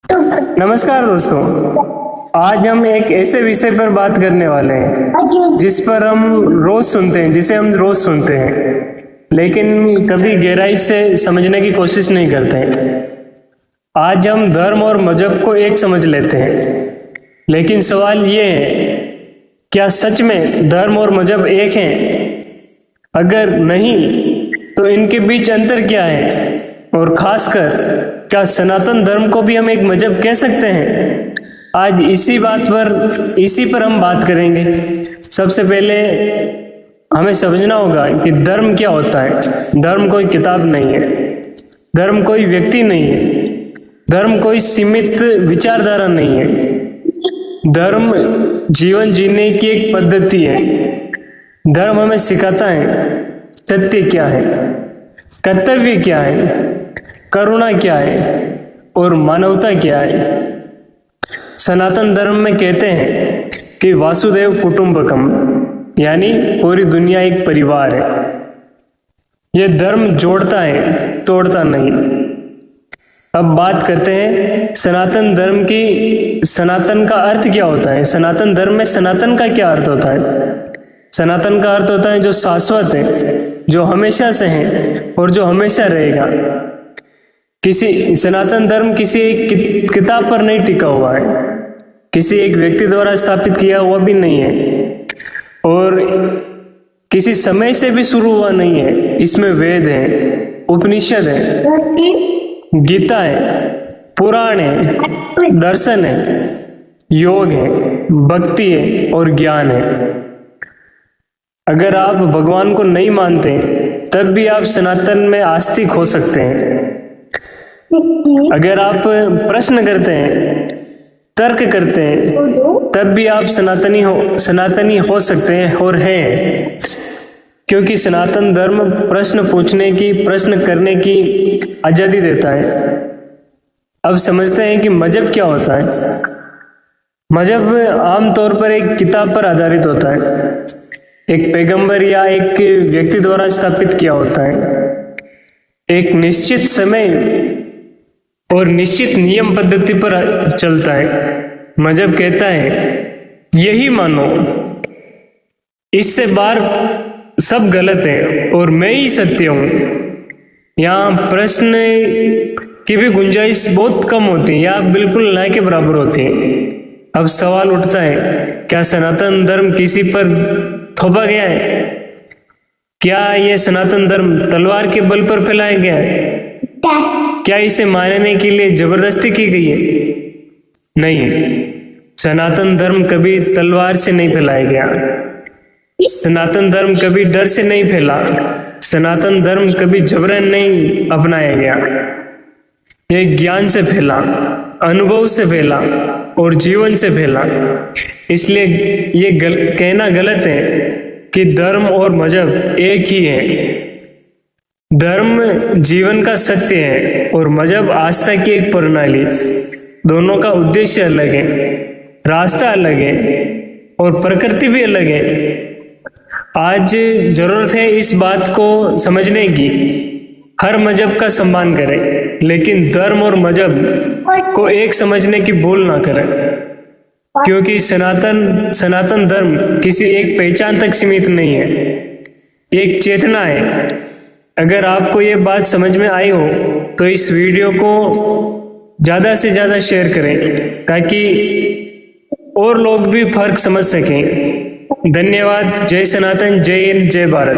नमस्कार दोस्तों, आज हम एक ऐसे विषय पर बात करने वाले हैं जिस पर हम रोज सुनते हैं, जिसे हम रोज सुनते हैं, लेकिन कभी गहराई से समझने की कोशिश नहीं करते हैं। आज हम धर्म और मजहब को एक समझ लेते हैं, लेकिन सवाल ये है, क्या सच में धर्म और मजहब एक हैं? अगर नहीं, तो इनके बीच अंतर क्या है? और खासकर क्या सनातन धर्म को भी हम एक मजहब कह सकते हैं? आज इसी पर हम बात करेंगे। सबसे पहले हमें समझना होगा कि धर्म क्या होता है। धर्म कोई किताब नहीं है, धर्म कोई व्यक्ति नहीं है, धर्म कोई सीमित विचारधारा नहीं है। धर्म जीवन जीने की एक पद्धति है। धर्म हमें सिखाता है सत्य क्या है, कर्तव्य क्या है, करुणा क्या है और मानवता क्या है। सनातन धर्म में कहते हैं कि वासुदेव कुटुंबकम, यानी पूरी दुनिया एक परिवार है। यह धर्म जोड़ता है, तोड़ता नहीं। अब बात करते हैं सनातन धर्म की। सनातन का अर्थ क्या होता है? सनातन धर्म में सनातन का क्या अर्थ होता है? सनातन का अर्थ होता है जो शाश्वत है, जो हमेशा से है और जो हमेशा रहेगा। सनातन धर्म किसी एक किताब पर नहीं टिका हुआ है, किसी एक व्यक्ति द्वारा स्थापित किया हुआ भी नहीं है और किसी समय से भी शुरू हुआ नहीं है। इसमें वेद है, उपनिषद है, गीता है, पुराण है, दर्शन है, योग है, भक्ति है और ज्ञान है। अगर आप भगवान को नहीं मानते तब भी आप सनातन में आस्तिक हो सकते हैं। अगर आप प्रश्न करते हैं, तर्क करते हैं, तब भी आप सनातनी हो सकते हैं और हैं, क्योंकि सनातन धर्म प्रश्न पूछने की, प्रश्न करने की आजादी देता है। अब समझते हैं कि मजहब क्या होता है। मजहब आमतौर पर एक किताब पर आधारित होता है, एक पैगंबर या एक व्यक्ति द्वारा स्थापित किया होता है। एक निश्चित समय और निश्चित नियम पद्धति पर चलता है। मजहब कहता है यही मानो, इससे बाहर सब गलत है और मैं ही सत्य हूं। यहाँ प्रश्न की भी गुंजाइश बहुत कम होती है या बिल्कुल ना के बराबर होती है। अब सवाल उठता है, क्या सनातन धर्म किसी पर थोपा गया है? क्या यह सनातन धर्म तलवार के बल पर फैलाया गया है? क्या इसे मानने के लिए जबरदस्ती की गई है? नहीं, सनातन धर्म कभी तलवार से नहीं फैलाया गया। सनातन धर्म कभी डर से नहीं फैला। सनातन धर्म कभी जबरन नहीं अपनाया गया। यह ज्ञान से फैला, अनुभव से फैला और जीवन से फैला। इसलिए ये कहना गलत है कि धर्म और मजहब एक ही है। धर्म जीवन का सत्य है और मजहब आस्था की एक प्रणाली। दोनों का उद्देश्य अलग है, रास्ता अलग है और प्रकृति भी अलग है। आज जरूरत है इस बात को समझने की, हर मजहब का सम्मान करें, लेकिन धर्म और मजहब को एक समझने की भूल ना करें, क्योंकि सनातन धर्म किसी एक पहचान तक सीमित नहीं है, एक चेतना है। अगर आपको ये बात समझ में आई हो तो इस वीडियो को ज़्यादा से ज़्यादा शेयर करें, ताकि और लोग भी फर्क समझ सकें। धन्यवाद। जय सनातन, जय हिंद, जय भारत।